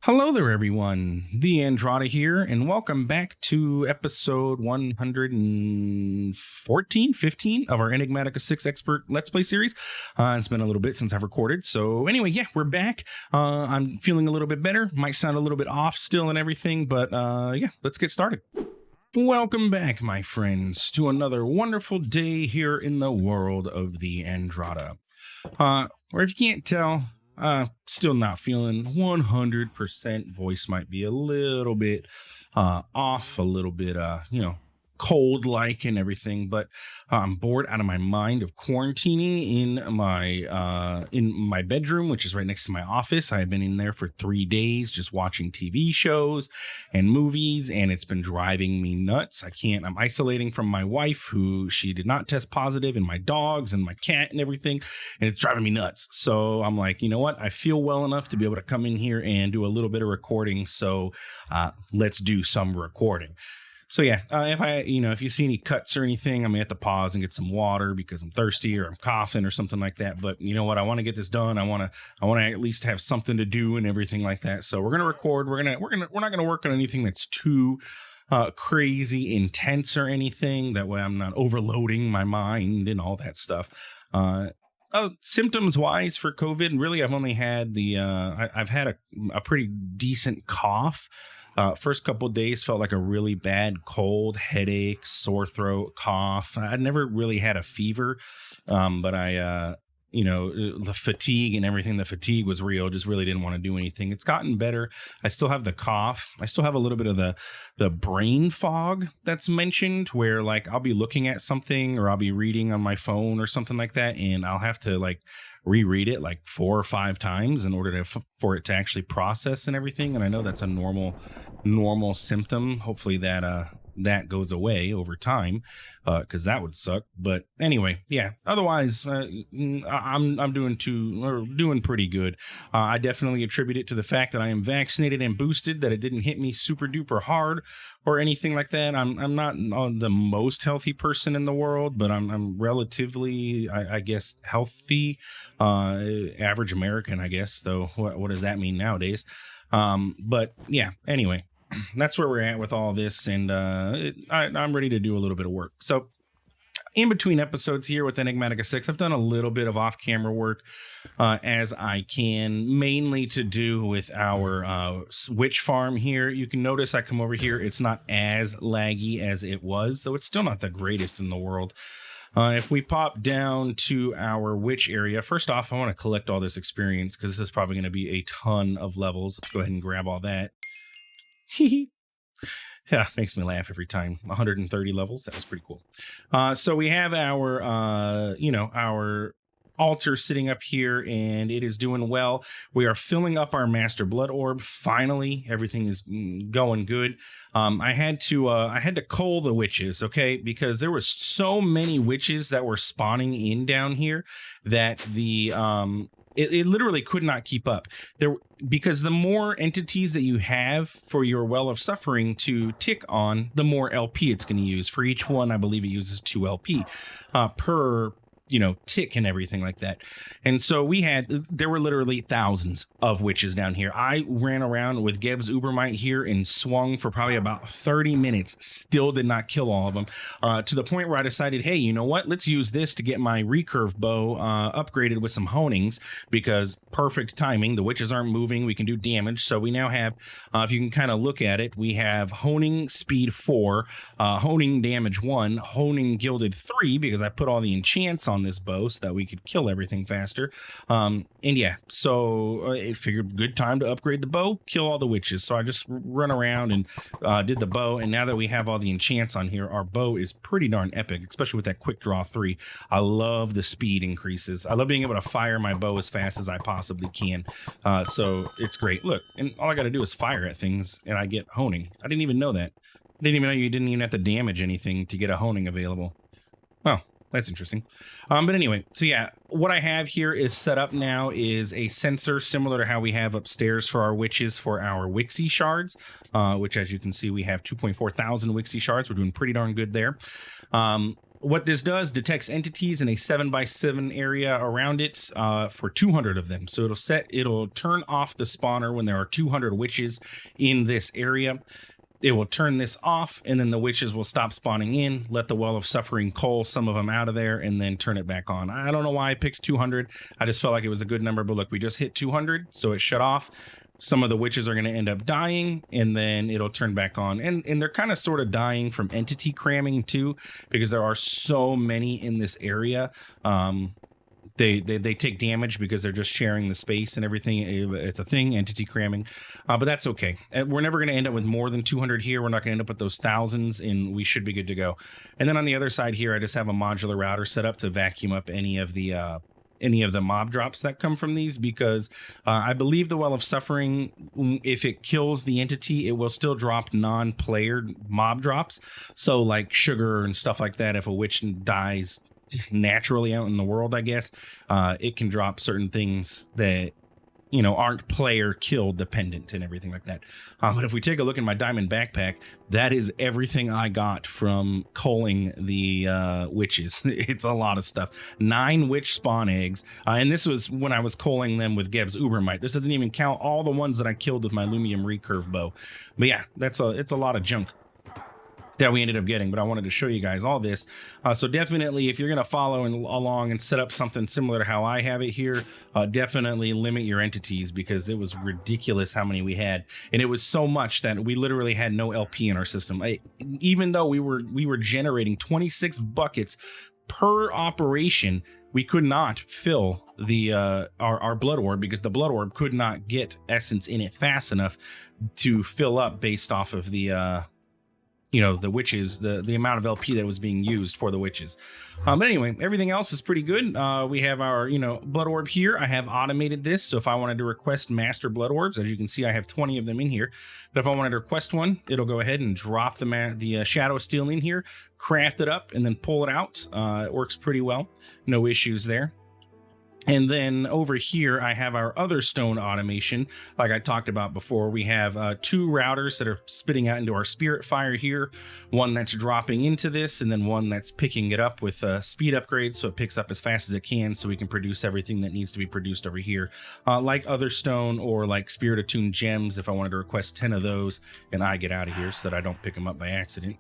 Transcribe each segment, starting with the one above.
Hello there, everyone. TheAndrata here, and welcome back to episode 114, 15 of our Enigmatica 6 Expert Let's Play series. It's been a little bit since I've recorded, so anyway, yeah, we're back. I'm feeling a little bit better. Might sound a little bit off still and everything, but yeah, let's get started. Welcome back, my friends, to another wonderful day here in the world of TheAndrata. Or if you can't tell, still not feeling 100%. Voice might be a little bit off, a little bit cold like and everything, but I'm bored out of my mind of quarantining in my bedroom, which is right next to my office. I've been in there for 3 days just watching TV shows and movies, and it's been driving me nuts. I'm isolating from my wife, who she did not test positive, and my dogs and my cat and everything, and it's driving me nuts. So I'm like, you know what? I feel well enough to be able to come in here and do a little bit of recording. So let's do some recording. So yeah, if you see any cuts or anything, I may have to pause and get some water because I'm thirsty or I'm coughing or something like that. But you know what? I want to get this done. I want to at least have something to do and everything like that. So we're gonna record. We're not gonna work on anything that's too crazy intense or anything. That way, I'm not overloading my mind and all that stuff. Symptoms wise for COVID, really, I've only had I've had a pretty decent cough. First couple of days felt like a really bad cold, headache, sore throat, cough. I never really had a fever, but the fatigue and everything. The fatigue was real. Just really didn't want to do anything. It's gotten better. I still have the cough. I still have a little bit of the brain fog that's mentioned, where like I'll be looking at something or I'll be reading on my phone or something like that, and I'll have to like reread it like 4 or 5 times in order for it to actually process and everything. And I know that's a normal symptom. Hopefully that goes away over time, because that would suck. But anyway, yeah, otherwise I'm doing pretty good. I definitely attribute it to the fact that I am vaccinated and boosted, that it didn't hit me super duper hard or anything like that. I'm not the most healthy person in the world, but I'm relatively, I guess, healthy, average American, I guess, though what does that mean nowadays? But yeah, anyway, that's where we're at with all this, and I'm ready to do a little bit of work. So in between episodes here with Enigmatica 6, I've done a little bit of off-camera work as I can, mainly to do with our witch farm here. You can notice I come over here. It's not as laggy as it was, though it's still not the greatest in the world. If we pop down to our witch area, first off, I want to collect all this experience because this is probably going to be a ton of levels. Let's go ahead and grab all that. Yeah, makes me laugh every time. 130 levels. That was pretty cool. So we have our altar sitting up here, and it is doing well. We are filling up our master blood orb. Finally, everything is going good. I had to cull the witches, okay, because there was so many witches that were spawning in down here that it literally could not keep up because the more entities that you have for your well of suffering to tick on, the more LP it's going to use. For each one, I believe it uses 2 LP per tick and everything like that. And so there were literally thousands of witches down here. I ran around with Geb's Ubermite here and swung for probably about 30 minutes, still did not kill all of them, to the point where I decided, hey, you know what, let's use this to get my recurve bow upgraded with some honings, because perfect timing, the witches aren't moving, we can do damage. So we now have, if you can kind of look at it, we have honing speed 4, honing damage 1, honing gilded 3, because I put all the enchants on this bow so that we could kill everything faster. And yeah, so I figured good time to upgrade the bow, kill all the witches. So I just run around and did the bow, and now that we have all the enchants on here, our bow is pretty darn epic, especially with that quick draw 3. I love the speed increases. I love being able to fire my bow as fast as I possibly can. So it's great. Look, and all I got to do is fire at things and I get honing. I didn't even know that. I didn't even know you didn't even have to damage anything to get a honing available. Well, that's interesting. But anyway, so yeah, what I have here is set up now is a sensor similar to how we have upstairs for our witches for our Wixie shards, which, as you can see, we have 2.4 thousand Wixie shards. We're doing pretty darn good there. what this does, detects entities in a 7x7 area around it for 200 of them. So it'll turn off the spawner when there are 200 witches in this area. It will turn this off, and then the witches will stop spawning in, let the Well of Suffering cull some of them out of there, and then turn it back on. I don't know why I picked 200. I just felt like it was a good number, but look, we just hit 200, so it shut off. Some of the witches are going to end up dying, and then it'll turn back on. And they're kind of sort of dying from entity cramming too, because there are so many in this area. They take damage because they're just sharing the space and everything. It's a thing, entity cramming, but that's okay. We're never going to end up with more than 200 here. We're not going to end up with those thousands, and we should be good to go. And then on the other side here, I just have a modular router set up to vacuum up any of the mob drops that come from these, because I believe the Well of Suffering, if it kills the entity, it will still drop non-player mob drops. So like sugar and stuff like that, if a witch dies naturally out in the world, I guess it can drop certain things that aren't player kill dependent and everything like that. But if we take a look at my diamond backpack, that is everything I got from culling the witches. It's a lot of stuff. 9 witch spawn eggs, and this was when I was culling them with Geb's Ubermite. This doesn't even count all the ones that I killed with my Lumium recurve bow. But yeah, it's a lot of junk that we ended up getting, but I wanted to show you guys all this. So definitely, if you're going to follow along and set up something similar to how I have it here, definitely limit your entities, because it was ridiculous how many we had. And it was so much that we literally had no LP in our system. Even though we were generating 26 buckets per operation, we could not fill the our blood orb, because the blood orb could not get essence in it fast enough to fill up based off of the the witches, the amount of LP that was being used for the witches. But anyway, everything else is pretty good. We have our blood orb here. I have automated this, so if I wanted to request master blood orbs, as you can see, I have 20 of them in here. But if I wanted to request one, it'll go ahead and drop the shadow steel in here, craft it up, and then pull it out. It works pretty well. No issues there. And then over here, I have our other stone automation. Like I talked about before, we have 2 routers that are spitting out into our spirit fire here. One that's dropping into this, and then one that's picking it up with speed upgrades, so it picks up as fast as it can, so we can produce everything that needs to be produced over here. Like other stone or like spirit attuned gems, if I wanted to request 10 of those, and I get out of here so that I don't pick them up by accident.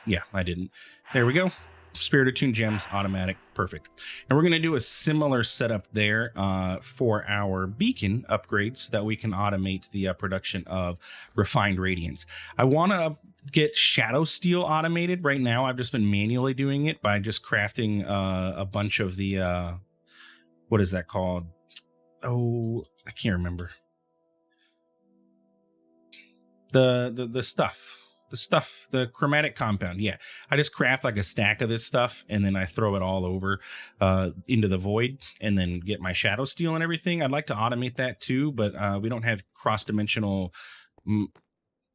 Yeah, I didn't. There we go. Spirit attuned gems, automatic, perfect. And we're going to do a similar setup there for our beacon upgrades, so that we can automate the production of refined radiance. I want to get shadow steel automated. Right now I've just been manually doing it by just crafting a bunch of the what is that called? Oh, I can't remember. The stuff, the chromatic compound. Yeah, I just craft like a stack of this stuff, and then I throw it all over into the void, and then get my shadow steel and everything. I'd like to automate that too, but we don't have cross-dimensional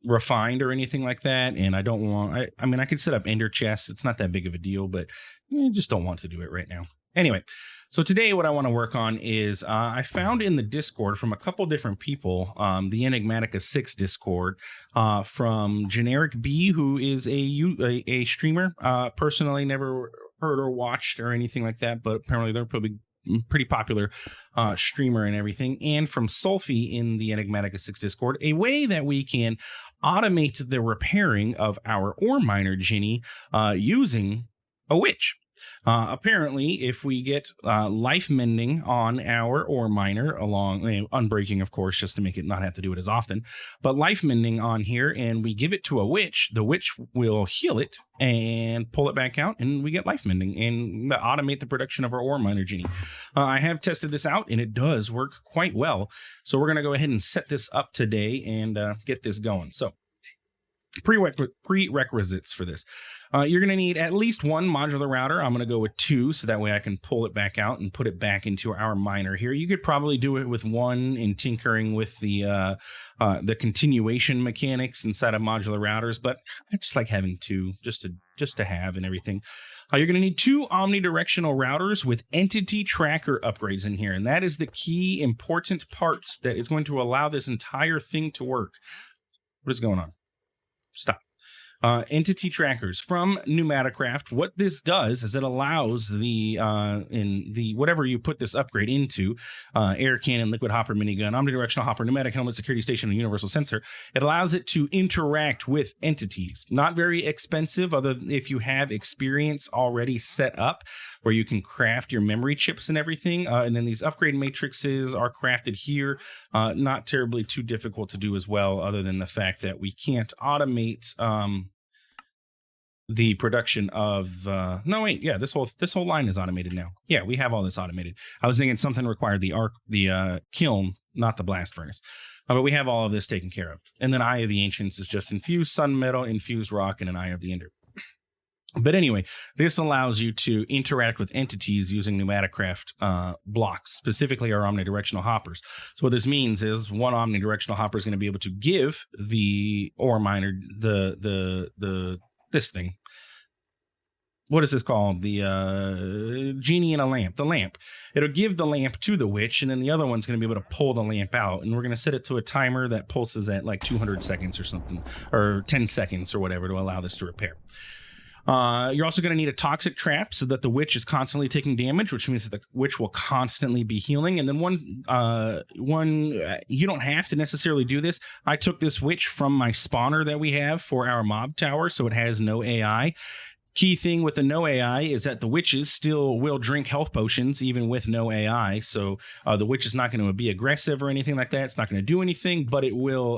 refined or anything like that, and I don't want. I mean, I could set up ender chests. It's not that big of a deal, but I just don't want to do it right now. Anyway, so today what I want to work on is I found in the Discord from a couple different people, the Enigmatica 6 Discord, from Generic B, who is a streamer. Personally, never heard or watched or anything like that, but apparently they're probably pretty popular streamer and everything. And from Sulfy in the Enigmatica 6 Discord, a way that we can automate the repairing of our ore miner Ginny using a witch. Apparently, if we get life mending on our ore miner, along unbreaking, of course, just to make it not have to do it as often, but life mending on here, and we give it to a witch, the witch will heal it and pull it back out, and we get life mending and automate the production of our ore miner Genie. I have tested this out, and it does work quite well. So we're going to go ahead and set this up today and get this going. So prerequisites for this. You're going to need at least 1 modular router. I'm going to go with 2, so that way I can pull it back out and put it back into our miner here. You could probably do it with 1 in tinkering with the continuation mechanics inside of modular routers, but I just like having 2 just to have and everything. You're going to need 2 omnidirectional routers with entity tracker upgrades in here, and that is the key important part that is going to allow this entire thing to work. What is going on? Stop. Entity trackers from Enigmatica. What this does is it allows the in the whatever you put this upgrade into, air cannon, liquid hopper, minigun, omnidirectional hopper, pneumatic helmet, security station, and universal sensor. It allows it to interact with entities. Not very expensive, other than if you have experience already set up where you can craft your memory chips and everything. And then these upgrade matrices are crafted here. Not terribly too difficult to do as well, other than the fact that we can't automate the production of no wait, yeah, this whole line is automated now. Yeah, we have all this automated. I was thinking something required the kiln, not the blast furnace. But we have all of this taken care of. And then Eye of the Ancients is just infused sun metal, infused rock, and an Eye of the Ender. But anyway, this allows you to interact with entities using Enigmatica blocks, specifically our omnidirectional hoppers. So what this means is one omnidirectional hopper is going to be able to give the ore miner this thing. What is this called? The genie in a lamp. The lamp. It'll give the lamp to the witch, and then the other one's going to be able to pull the lamp out. And we're going to set it to a timer that pulses at like 200 seconds or something, or 10 seconds or whatever to allow this to repair. You're also going to need a toxic trap so that the witch is constantly taking damage, which means that the witch will constantly be healing. And then you don't have to necessarily do this. I took this witch from my spawner that we have for our mob tower, so it has no AI. Key thing with the no AI is that the witches still will drink health potions even with no AI. So the witch is not going to be aggressive or anything like that. It's not going to do anything, but it will,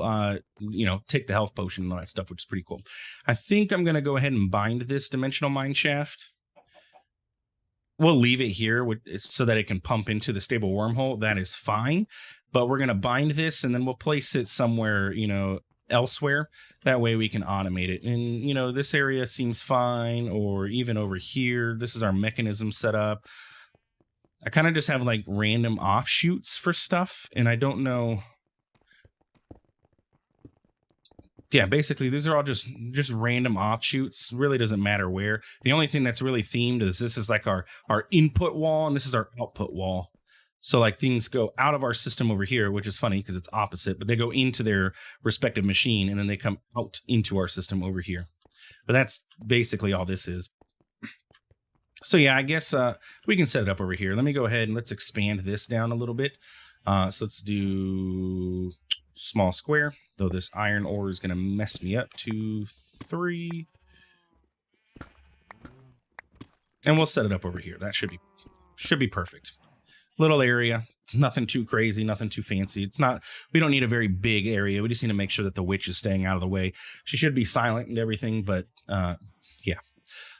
take the health potion and all that stuff, which is pretty cool. I think I'm going to go ahead and bind this dimensional mine shaft. We'll leave it here so that it can pump into the stable wormhole. That is fine. But we're going to bind this and then we'll place it somewhere, elsewhere. That way we can automate it. And, this area seems fine, or even over here. This is our mechanism set up. I kind of just have like random offshoots for stuff, and I don't know. Yeah, basically these are all just random offshoots. Really doesn't matter where. The only thing that's really themed is this is like our input wall, and this is our output wall. So like things go out of our system over here, which is funny because it's opposite, but they go into their respective machine and then they come out into our system over here. But that's basically all this is. So yeah, I guess we can set it up over here. Let me go ahead and let's expand this down a little bit. So let's do small square, though this iron ore is going to mess me up. 2, 3. And we'll set it up over here. That should be perfect. Little area, nothing too crazy, nothing too fancy. We don't need a very big area. We just need to make sure that the witch is staying out of the way. She should be silent and everything, but yeah.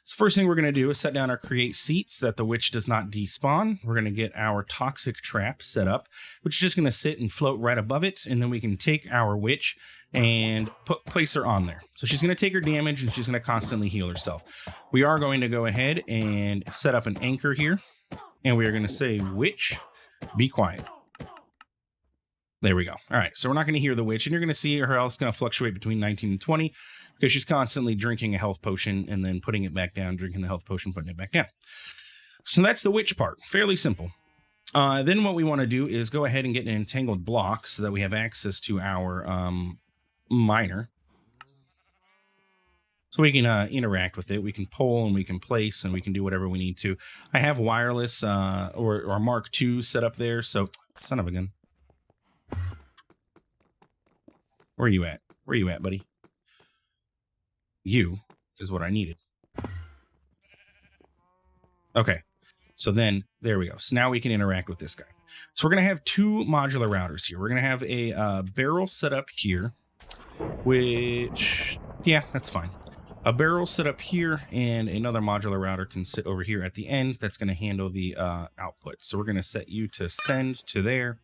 So first thing we're going to do is set down our create seats so that the witch does not despawn. We're going to get our toxic trap set up, which is just going to sit and float right above it. And then we can take our witch and place her on there. So she's going to take her damage and she's going to constantly heal herself. We are going to go ahead and set up an anchor here. And we are going to say, witch, be quiet. There we go. All right. So we're not going to hear the witch. And you're going to see her health is going to fluctuate between 19 and 20 because she's constantly drinking a health potion and then putting it back down, drinking the health potion, putting it back down. So that's the witch part. Fairly simple. Then what we want to do is go ahead and get an entangled block so that we have access to our miner. So we can interact with it. We can pull and we can place and we can do whatever we need to. I have wireless or Mark II set up there. So, son of a gun. Where are you at? Where are you at, buddy? You is what I needed. Okay. So then, there we go. So now we can interact with this guy. So we're going to have 2 modular routers here. We're going to have a barrel set up here, which, yeah, that's fine. A barrel set up here, and another modular router can sit over here at the end. That's going to handle the output. So we're going to set you to send to there,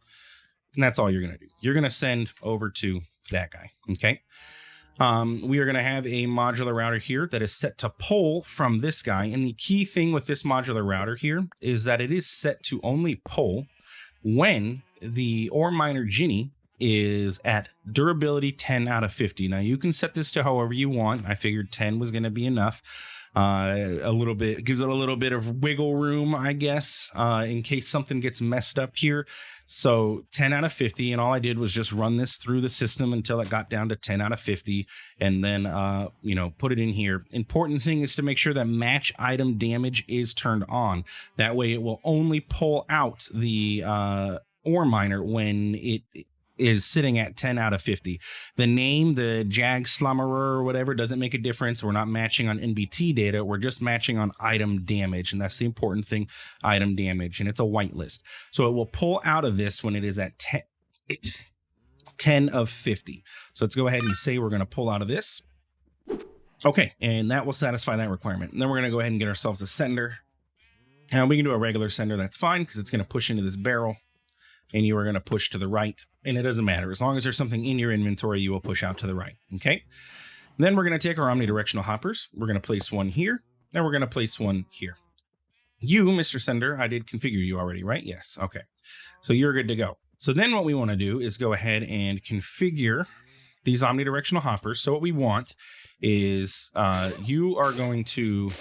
and that's all you're going to do. You're going to send over to that guy, okay? We are going to have a modular router here that is set to pull from this guy, and the key thing with this modular router here is that it is set to only pull when the ore miner Ginny is at durability 10 out of 50. Now you can set this to however you want. I figured 10 was going to be enough. A little bit gives it a little bit of wiggle room, I guess, in case something gets messed up here. So 10 out of 50, and all I did was just run this through the system until it got down to 10 out of 50, and then put it in here. Important thing is to make sure that match item damage is turned on. That way it will only pull out the ore miner when it is sitting at 10 out of 50. The name, the Jag Slummerer or whatever, doesn't make a difference. We're not matching on NBT data. We're just matching on item damage. And that's the important thing, item damage. And it's a whitelist. So it will pull out of this when it is at 10 of 50. So let's go ahead and say we're going to pull out of this. Okay, and that will satisfy that requirement. And then we're going to go ahead and get ourselves a sender. And we can do a regular sender. That's fine because it's going to push into this barrel. And you are going to push to the right, and it doesn't matter. As long as there's something in your inventory, you will push out to the right, okay? Then we're going to take our omnidirectional hoppers. We're going to place one here, and we're going to place one here. You, Mr. Sender, I did configure you already, right? Yes, okay. So you're good to go. So then what we want to do is go ahead and configure these omnidirectional hoppers. So what we want is you are going to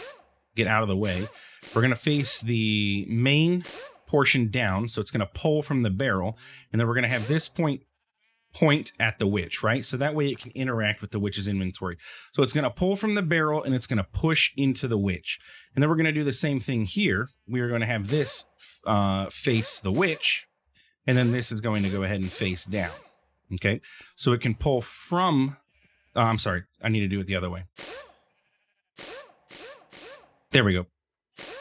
get out of the way. We're going to face the main portion down, so it's going to pull from the barrel, and then we're going to have this point at the witch, right? So that way it can interact with the witch's inventory. So it's going to pull from the barrel and it's going to push into the witch, and then we're going to do the same thing here. We are going to have this face the witch, and then this is going to go ahead and face down. Okay, so it can pull from I'm sorry, I need to do it the other way. There we go.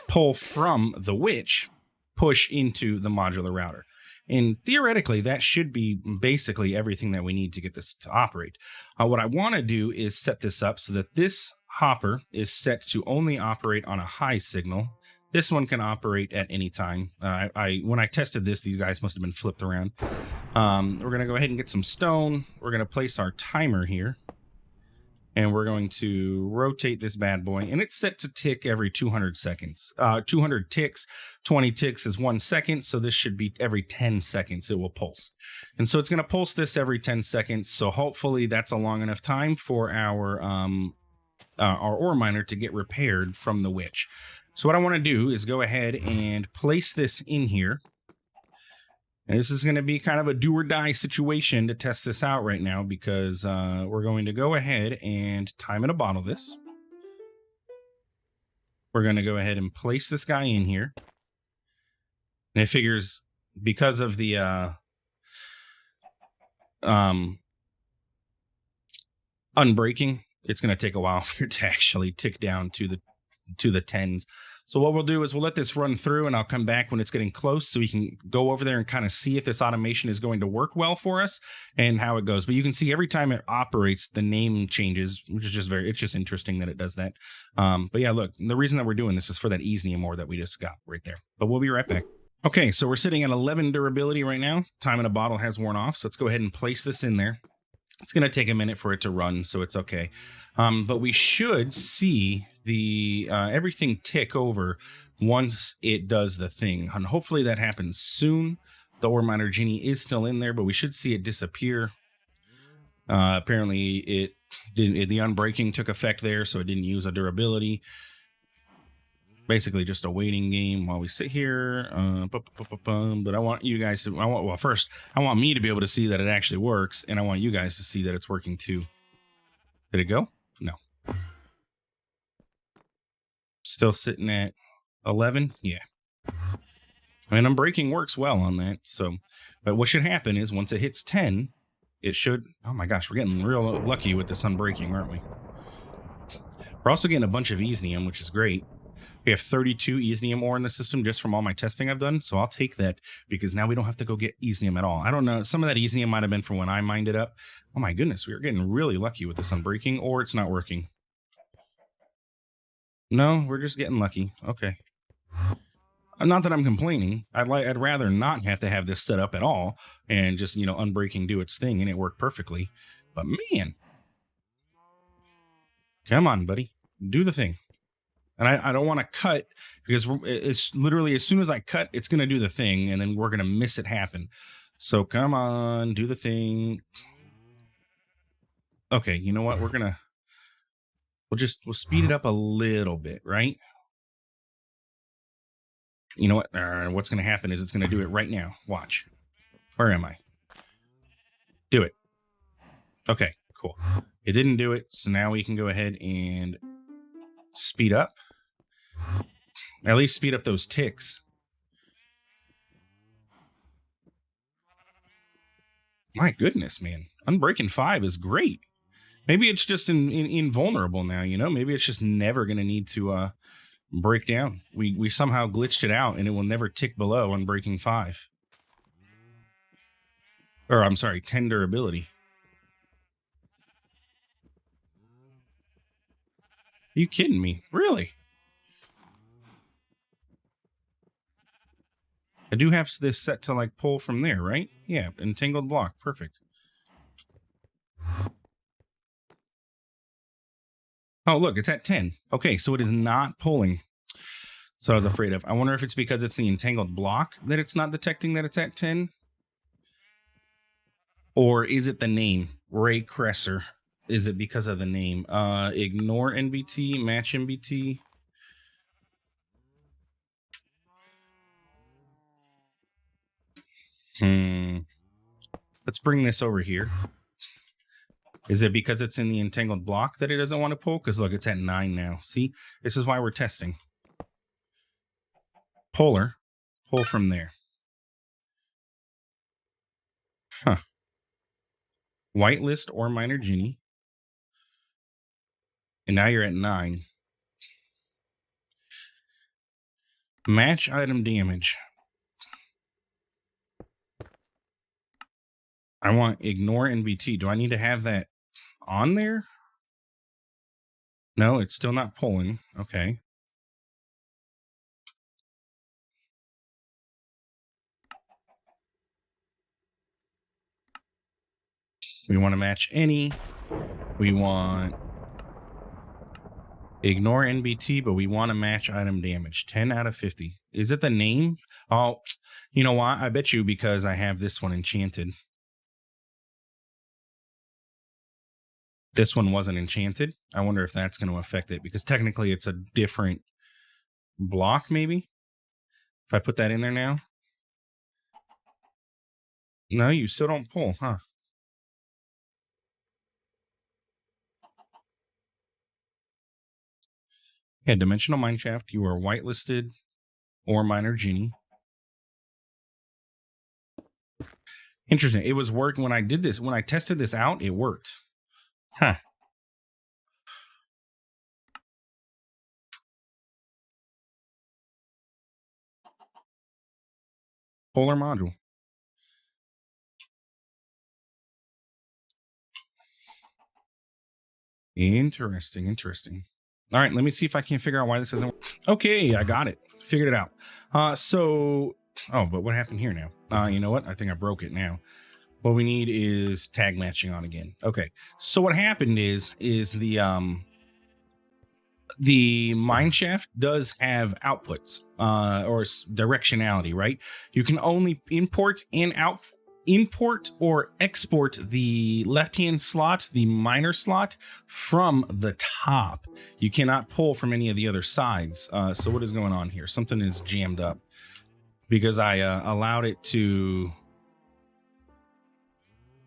Pull from the witch, push into the modular router. And theoretically, that should be basically everything that we need to get this to operate. What I want to do is set this up so that this hopper is set to only operate on a high signal. This one can operate at any time. When I tested this, these guys must have been flipped around. We're going to go ahead and get some stone. We're going to place our timer here. And we're going to rotate this bad boy, and it's set to tick every 200 seconds. 200 ticks, 20 ticks is 1 second, so this should be every 10 seconds it will pulse. And so it's going to pulse this every 10 seconds, so hopefully that's a long enough time for our ore miner to get repaired from the witch. So what I want to do is go ahead and place this in here. And this is going to be kind of a do or die situation to test this out right now, because we're going to go ahead and time in a bottle this. We're going to go ahead and place this guy in here. And it figures because of the unbreaking, it's going to take a while for it to actually tick down to the tens. So what we'll do is we'll let this run through, and I'll come back when it's getting close so we can go over there and kind of see if this automation is going to work well for us and how it goes. But you can see every time it operates, the name changes, which is just it's just interesting that it does that. But yeah, look, the reason that we're doing this is for that Easnium ore that we just got right there. But we'll be right back. Okay, so we're sitting at 11 durability right now. Time in a bottle has worn off, so let's go ahead and place this in there. It's going to take a minute for it to run, so it's okay. But we should see the everything tick over once it does the thing. And hopefully that happens soon. The ore miner genie is still in there, but we should see it disappear. Apparently the unbreaking took effect there, so it didn't use a durability. Basically just a waiting game while we sit here. But I want you guys to, first, I want me to be able to see that it actually works, and I want you guys to see that it's working too. Did it go? No. Still sitting at 11? Yeah. I mean, unbreaking works well on that. So, but what should happen is once it hits 10, it should, oh my gosh, we're getting real lucky with this unbreaking, aren't we? We're also getting a bunch of Easnium, which is great. We have 32 Easnium ore in the system just from all my testing I've done. So I'll take that because now we don't have to go get Easnium at all. I don't know. Some of that Easnium might have been from when I mined it up. Oh my goodness. We are getting really lucky with this unbreaking, or it's not working. No, we're just getting lucky. Okay. Not that I'm complaining. I'd rather not have to have this set up at all and just, unbreaking do its thing and it worked perfectly. But man, come on, buddy, do the thing. And I don't want to cut because it's literally as soon as I cut, it's going to do the thing and then we're going to miss it happen. So come on, do the thing. Okay, you know what? We'll speed it up a little bit, right? You know what? What's going to happen is it's going to do it right now. Watch. Where am I? Do it. Okay, cool. It didn't do it, so now we can go ahead and speed up. At least speed up those ticks. My goodness, man. Unbreaking 5 is great. Maybe it's just invulnerable now, you know? Maybe it's just never going to need to break down. We somehow glitched it out, and it will never tick below Unbreaking 5. Or, I'm sorry, 10 durability. Are you kidding me? Really? I do have this set to, like, pull from there, right? Yeah, entangled block. Perfect. Oh, look, it's at 10. Okay, so it is not pulling. So I was afraid of. I wonder if it's because it's the entangled block that it's not detecting that it's at 10. Or is it the name? Ray Cresser. Is it because of the name? Ignore NBT, match NBT. Let's bring this over here. Is it because it's in the entangled block that it doesn't want to pull? Because look, it's at 9 now. See, this is why we're testing. Polar, pull from there. Huh. Whitelist or minor genie. And now you're at 9. Match item damage. I want ignore NBT. Do I need to have that on there? No, it's still not pulling. Okay. We want to match any. We want ignore NBT, but we want to match item damage. 10 out of 50. Is it the name? Oh, you know what? I bet you because I have this one enchanted. This one wasn't enchanted. I wonder if that's going to affect it because technically it's a different block, maybe. If I put that in there now. No, you still don't pull, huh? Yeah, Dimensional Mineshaft, you are whitelisted or minor genie. Interesting. It was working when I did this. When I tested this out, it worked. Huh. Polar module. Interesting. All right, let me see if I can figure out why this doesn't work. Okay, I got it. Figured it out. But what happened here now? You know what? I think I broke it now. What we need is tag matching on again. Okay. So what happened is the mineshaft does have outputs or directionality, right? You can only import or export the left-hand slot, the miner slot, from the top. You cannot pull from any of the other sides. So what is going on here? Something is jammed up because I allowed it to.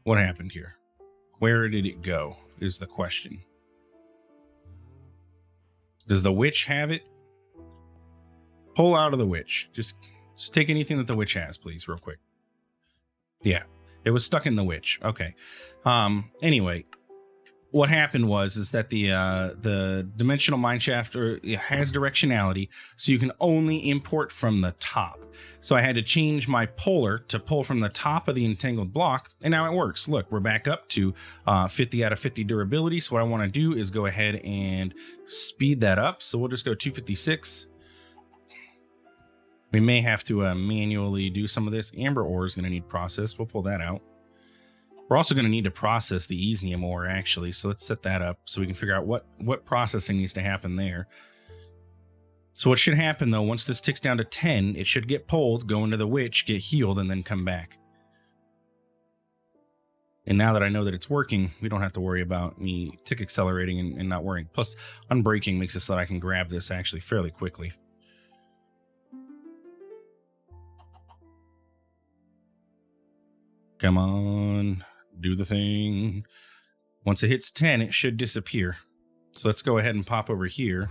What happened here? Where did it go is the question. Does the witch have it? Pull out of the witch. Just take anything that the witch has, please, real quick. Yeah, it was stuck in the witch. Okay. Anyway, what happened was that the dimensional mineshaft has directionality, so you can only import from the top. So I had to change my polar to pull from the top of the entangled block, and now it works. Look, we're back up to 50 out of 50 durability. So what I want to do is go ahead and speed that up. So we'll just go 256. We may have to manually do some of this. Amber ore is going to need processed. We'll pull that out. We're also going to need to process the Easnium ore, actually. So let's set that up so we can figure out what processing needs to happen there. So what should happen, though, once this ticks down to 10, it should get pulled, go into the witch, get healed, and then come back. And now that I know that it's working, we don't have to worry about me tick accelerating and not worrying. Plus, unbreaking makes it so that I can grab this actually fairly quickly. Come on, do the thing. Once it hits 10, it should disappear. So let's go ahead and pop over here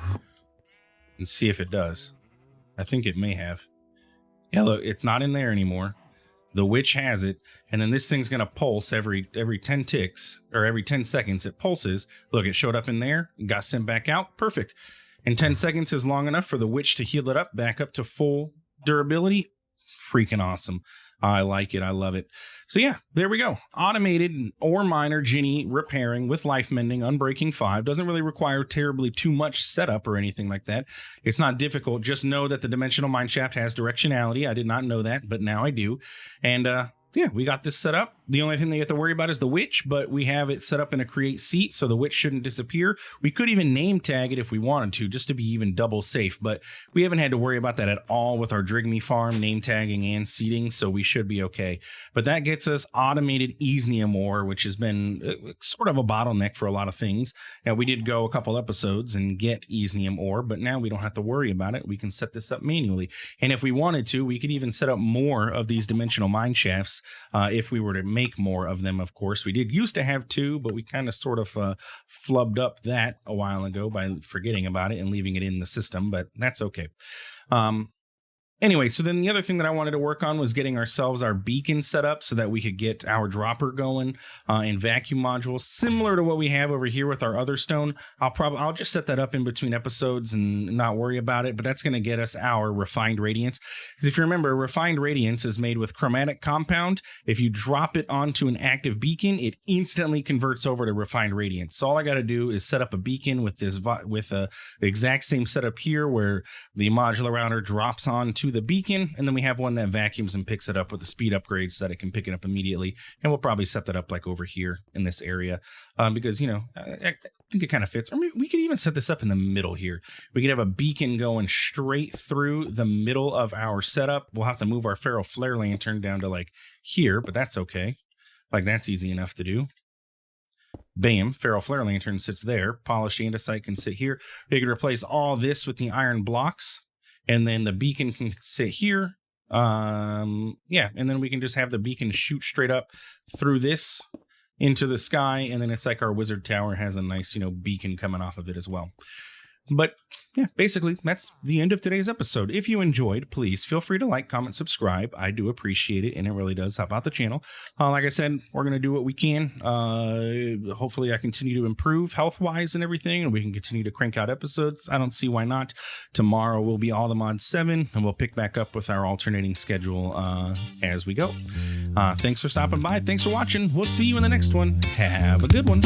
and see if it does. I think it may have. Yeah, look, it's not in there anymore. The witch has it, and then this thing's gonna pulse every 10 ticks, or every 10 seconds it pulses. Look, it showed up in there, got sent back out, perfect. And 10 seconds is long enough for the witch to heal it up, back up to full durability. Freaking awesome. I like it. I love it. So yeah, there we go. Automated or minor Ginny repairing with life mending, unbreaking 5. Doesn't really require terribly too much setup or anything like that. It's not difficult. Just know that the dimensional mineshaft has directionality. I did not know that, but now I do. And yeah, we got this set up. The only thing they have to worry about is the witch, but we have it set up in a create seat, so the witch shouldn't disappear. We could even name tag it if we wanted to, just to be even double safe, but we haven't had to worry about that at all with our Drigme farm, name tagging and seeding, so we should be okay. But that gets us automated Easnium ore, which has been sort of a bottleneck for a lot of things. Now, we did go a couple episodes and get Easnium ore, but now we don't have to worry about it. We can set this up manually. And if we wanted to, we could even set up more of these dimensional mine shafts if we were to make more of them, of course. We did used to have 2, but we kind of sort of flubbed up that a while ago by forgetting about it and leaving it in the system, but that's okay. Anyway, so then the other thing that I wanted to work on was getting ourselves our beacon set up so that we could get our dropper going and vacuum modules similar to what we have over here with our other stone. I'll just set that up in between episodes and not worry about it, but that's going to get us our refined radiance. Because if you remember, refined radiance is made with chromatic compound. If you drop it onto an active beacon, it instantly converts over to refined radiance. So all I got to do is set up a beacon with the exact same setup here where the modular router drops onto the beacon, and then we have one that vacuums and picks it up with the speed upgrade so that it can pick it up immediately. And we'll probably set that up like over here in this area because, you know, I think it kind of fits. Or maybe we could even set this up in the middle here. We could have a beacon going straight through the middle of our setup. We'll have to move our ferro flare lantern down to like here, but that's okay. Like, that's easy enough to do. Bam, ferro flare lantern sits there. Polished andesite can sit here. We could replace all this with the iron blocks. And then the beacon can sit here. Yeah, and then we can just have the beacon shoot straight up through this into the sky. And then it's like our wizard tower has a nice, you know, beacon coming off of it as well. But yeah, basically, that's the end of today's episode. If you enjoyed, please feel free to like, comment, subscribe. I do appreciate it, and it really does help out the channel. Like I said, we're going to do what we can. Hopefully, I continue to improve health-wise and everything, and we can continue to crank out episodes. I don't see why not. Tomorrow will be All the Mods 7, and we'll pick back up with our alternating schedule as we go. Thanks for stopping by. Thanks for watching. We'll see you in the next one. Have a good one.